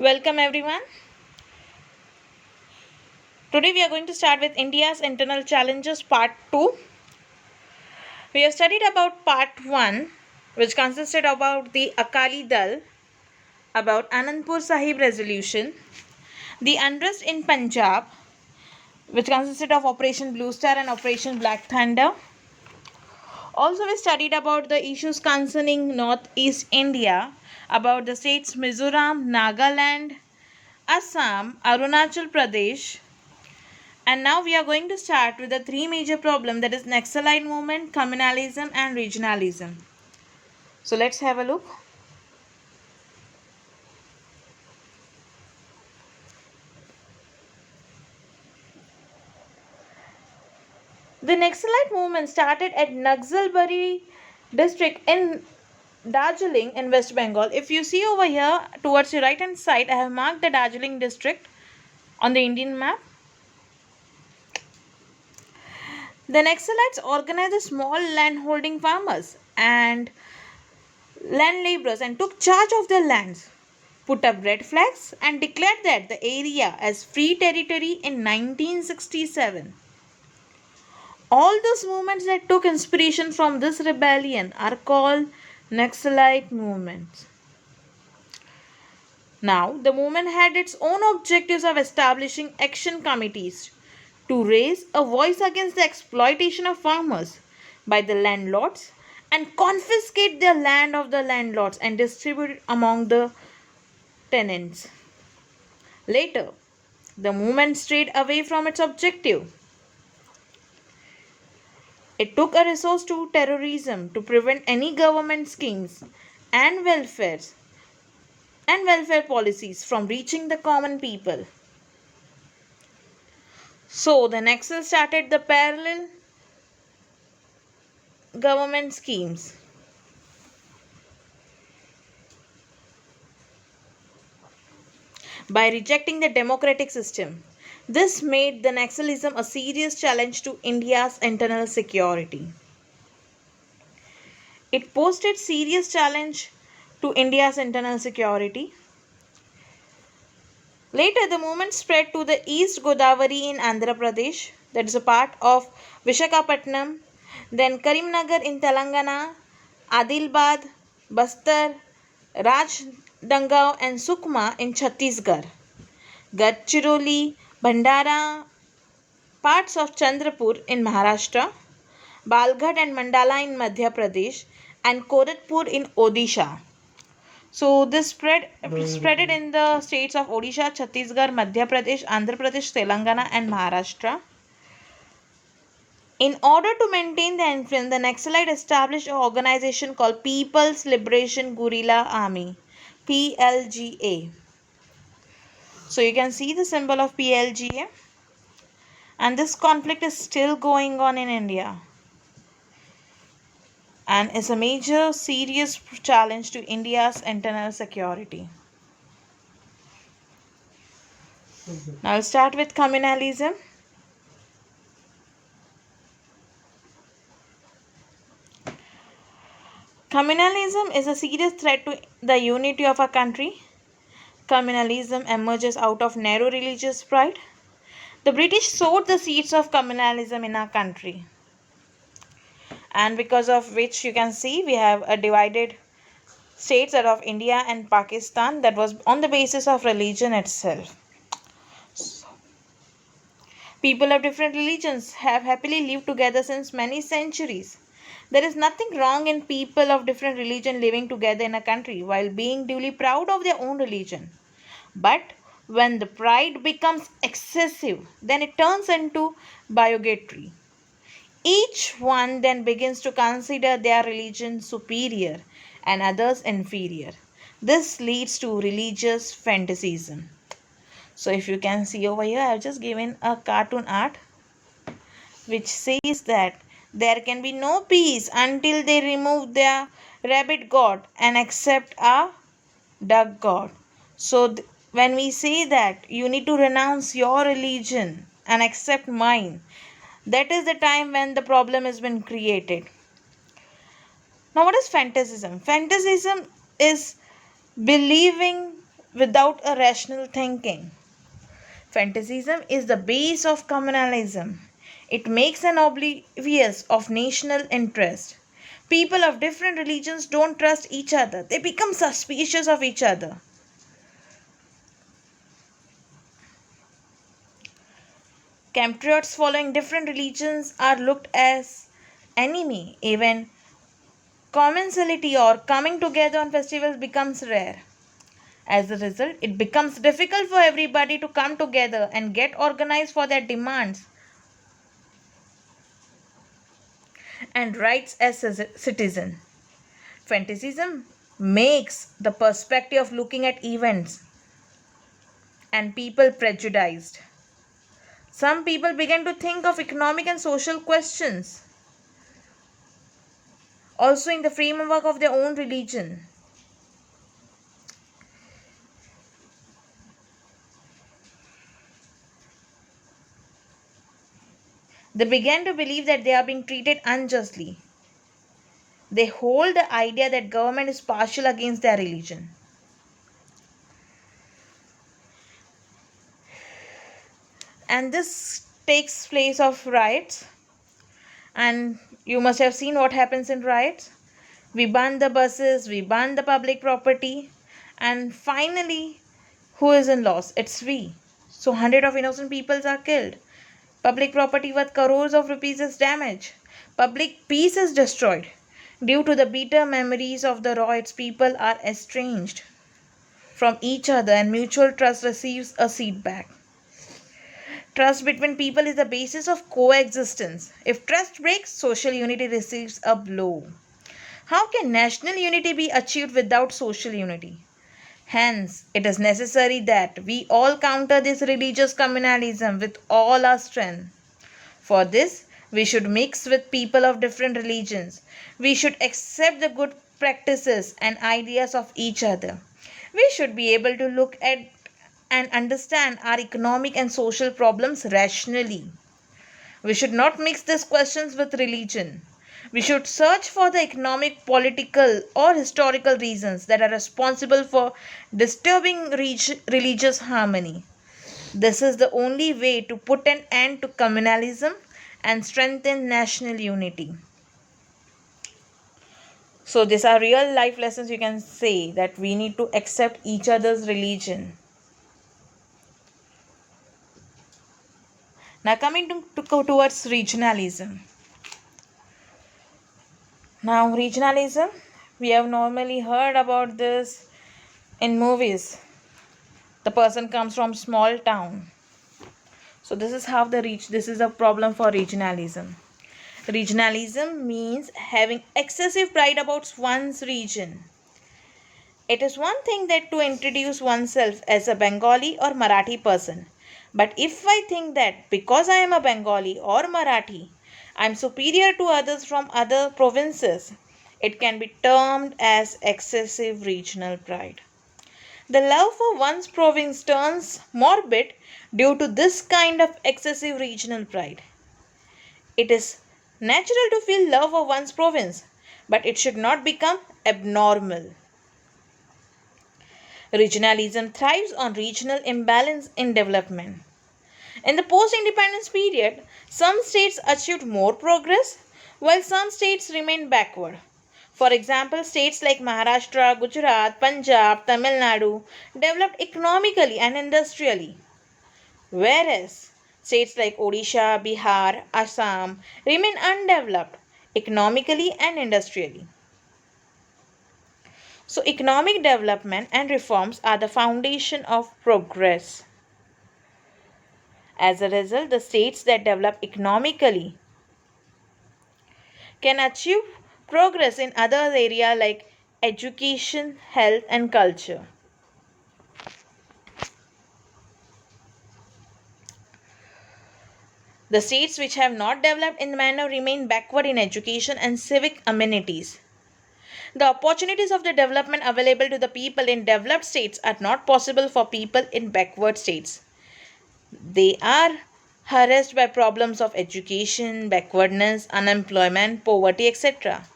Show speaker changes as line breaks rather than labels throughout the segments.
Welcome everyone. Today we are going to start with India's internal challenges part 2. We have studied about part 1, which consisted about the Akali Dal, about Anandpur Sahib resolution, the unrest in Punjab, which consisted of Operation Blue Star and Operation Black Thunder. Also we studied about the issues concerning Northeast India, about the states Mizoram, Nagaland, Assam, Arunachal Pradesh. And now we are going to start with the three major problems, that is Naxalite movement, communalism and regionalism. So let's have a look. The Naxalite movement started at Naxalbari district in Darjeeling in West Bengal. If you see over here towards your right hand side, I have marked the Darjeeling district on the Indian map. The Naxalites organized small landholding farmers and land laborers and took charge of their lands, put up red flags, and declared that the area as free territory in 1967. All those movements that took inspiration from this rebellion are called Naxalite movements. Now, the movement had its own objectives of establishing action committees to raise a voice against the exploitation of farmers by the landlords and confiscate the land of the landlords and distribute it among the tenants. Later, the movement strayed away from its objective. It took a resource to terrorism to prevent any government schemes and welfare policies from reaching the common people. So the Naxal started the parallel government schemes. By rejecting the democratic system. This made the Naxalism a serious challenge to India's internal security. It posed a serious challenge to India's internal security. Later, the movement spread to the East Godavari in Andhra Pradesh, that is a part of Vishakhapatnam, then Karimnagar in Telangana, Adilabad, Bastar, Rajdangaon and Sukma in Chhattisgarh, Gadchiroli, Bhandara, parts of Chandrapur in Maharashtra, Balghat and Mandala in Madhya Pradesh, and Koratpur in Odisha. So this spread it in the states of Odisha, Chhattisgarh, Madhya Pradesh, Andhra Pradesh, Telangana, and Maharashtra. In order to maintain the influence, the Naxalite established an organization called People's Liberation Guerrilla Army, PLGA. So you can see the symbol of PLGA, and this conflict is still going on in India and is a major serious challenge to India's internal security. Now I'll start with communalism. Communalism is a serious threat to the unity of a country. Communalism emerges out of narrow religious pride. The British sowed the seeds of communalism in our country, and because of which you can see we have a divided states that of India and Pakistan that was on the basis of religion itself. People of different religions have happily lived together since many centuries. There is nothing wrong in people of different religion living together in a country while being duly proud of their own religion. But when the pride becomes excessive, then it turns into bigotry. Each one then begins to consider their religion superior and others inferior. This leads to religious fanaticism. So if you can see over here, I have just given a cartoon art which says that there can be no peace until they remove their rabbit god and accept a duck god. So when we say that you need to renounce your religion and accept mine, that is the time when the problem has been created. Now what is fanaticism? Fanaticism is believing without a rational thinking. Fantasism is the base of communalism. It makes an oblivious of national interest. People of different religions don't trust each other. They become suspicious of each other. Compatriots following different religions are looked as enemy. Even commensality or coming together on festivals becomes rare. As a result, it becomes difficult for everybody to come together and get organized for their demands and rights as a citizen. Fantasism makes the perspective of looking at events and people prejudiced. Some people begin to think of economic and social questions also in the framework of their own religion. They began to believe that they are being treated unjustly. They hold the idea that government is partial against their religion. And this takes place of riots. And you must have seen what happens in riots. We burn the buses, we burn the public property, and finally, who is in loss? It's we. So hundreds of innocent people are killed. Public property worth crores of rupees is damaged. Public peace is destroyed. Due to the bitter memories of the riots, people are estranged from each other and mutual trust receives a setback. Trust between people is the basis of coexistence. If trust breaks, social unity receives a blow. How can national unity be achieved without social unity? Hence, it is necessary that we all counter this religious communalism with all our strength. For this, we should mix with people of different religions. We should accept the good practices and ideas of each other. We should be able to look at and understand our economic and social problems rationally. We should not mix these questions with religion. We should search for the economic, political, or historical reasons that are responsible for disturbing religious harmony. This is the only way to put an end to communalism and strengthen national unity. So, these are real life lessons you can say that we need to accept each other's religion. Now, coming towards regionalism. Now, regionalism, we have normally heard about this in movies. The person comes from small town. So this is how this is a problem for regionalism. Regionalism means having excessive pride about one's region. It is one thing that to introduce oneself as a Bengali or Marathi person. But if I think that because I am a Bengali or Marathi, I am superior to others from other provinces, it can be termed as excessive regional pride. The love for one's province turns morbid due to this kind of excessive regional pride. It is natural to feel love for one's province, but it should not become abnormal. Regionalism thrives on regional imbalance in development. In the post independence period, some states achieved more progress while some states remained backward. For example, states like Maharashtra, Gujarat, Punjab, Tamil Nadu developed economically and industrially, whereas states like Odisha, Bihar, Assam remain undeveloped economically and industrially. So, economic development and reforms are the foundation of progress. As a result, the states that develop economically can achieve progress in other areas like education, health, and culture. The states which have not developed in the manner remain backward in education and civic amenities. The opportunities of the development available to the people in developed states are not possible for people in backward states. They are harassed by problems of education, backwardness, unemployment, poverty, etc.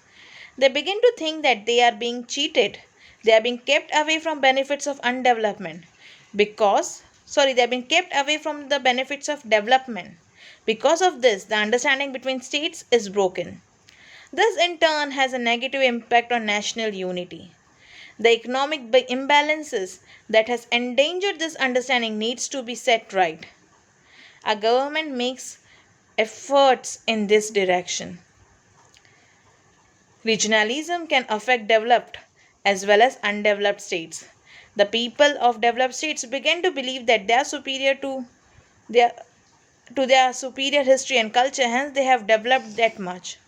They begin to think that they are being cheated. They are being kept away from benefits of undevelopment because they have been kept away from the benefits of development. Because of this, the understanding between states is broken. This in turn has a negative impact on national unity. The economic imbalances that has endangered this understanding needs to be set right. Our government makes efforts in this direction. Regionalism can affect developed as well as undeveloped states. The people of developed states begin to believe that they are superior their to their superior history and culture, hence they have developed that much.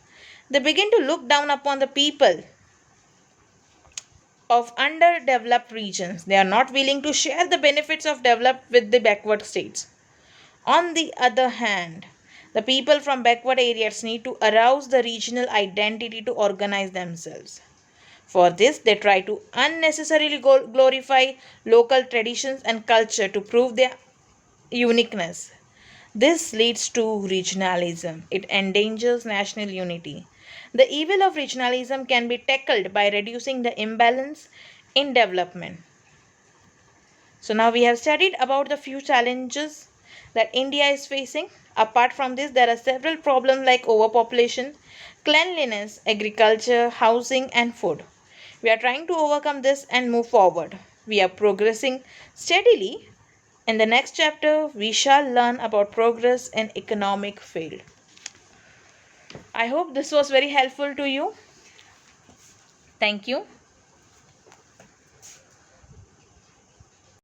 They begin to look down upon the people of underdeveloped regions. They are not willing to share the benefits of developed with the backward states. On the other hand, the people from backward areas need to arouse the regional identity to organize themselves. For this, they try to unnecessarily glorify local traditions and culture to prove their uniqueness. This leads to regionalism. It endangers national unity. The evil of regionalism can be tackled by reducing the imbalance in development. So now we have studied about the few challenges that India is facing. Apart from this, there are several problems like overpopulation, cleanliness, agriculture, housing, and food. We are trying to overcome this and move forward. We are progressing steadily. In the next chapter, we shall learn about progress in economic field. I hope this was very helpful to you. Thank you.